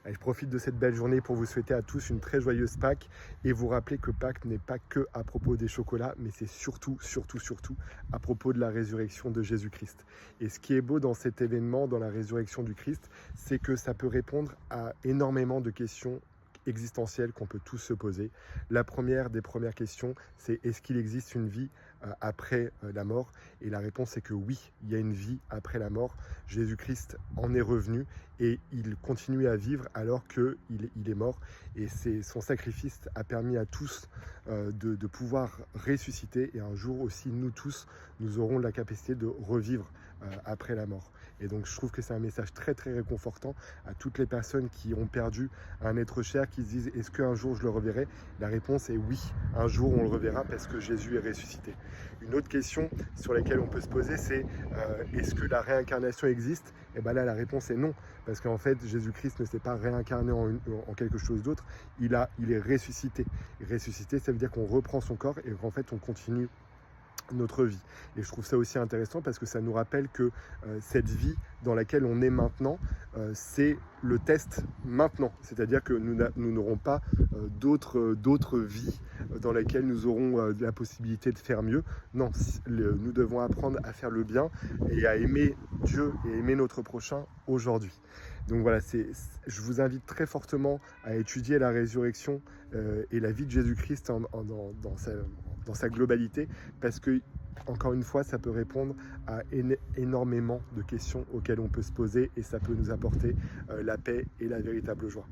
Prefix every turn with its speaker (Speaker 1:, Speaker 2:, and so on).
Speaker 1: Allez, je profite de cette belle journée pour vous souhaiter à tous une très joyeuse Pâques et vous rappeler que Pâques n'est pas que à propos des chocolats, mais c'est surtout à propos de la résurrection de Jésus-Christ. Et ce qui est beau dans cet événement, dans la résurrection du Christ, c'est que ça peut répondre à énormément de questions existentielles qu'on peut tous se poser. La première des premières questions, c'est est-ce qu'il existe une vie après la mort? Et la réponse est que oui, il y a une vie après la mort. Jésus-Christ en est revenu et il continue à vivre alors qu'il est mort. Et son sacrifice a permis à tous de pouvoir ressusciter. Et un jour aussi, nous tous, nous aurons la capacité de revivre après la mort. Et donc je trouve que c'est un message très réconfortant à toutes les personnes qui ont perdu un être cher, qui se disent est-ce qu'un jour je le reverrai? La réponse est oui, un jour on le reverra parce que Jésus est ressuscité. Une autre question sur laquelle on peut se poser, c'est est-ce que la réincarnation existe? Et bien là la réponse est non, parce qu'en fait Jésus-Christ ne s'est pas réincarné en quelque chose d'autre, il est ressuscité. Et ressuscité, ça veut dire qu'on reprend son corps et qu'en fait on continue notre vie. Et je trouve ça aussi intéressant parce que ça nous rappelle que cette vie dans laquelle on est maintenant, c'est le test maintenant. C'est-à-dire que nous n'aurons pas d'autres vies dans lesquelles nous aurons la possibilité de faire mieux. Non, nous devons apprendre à faire le bien et à aimer Dieu et aimer notre prochain aujourd'hui. Donc voilà, je vous invite très fortement à étudier la résurrection et la vie de Jésus-Christ dans sa globalité, parce que, encore une fois, ça peut répondre à énormément de questions auxquelles on peut se poser et ça peut nous apporter la paix et la véritable joie.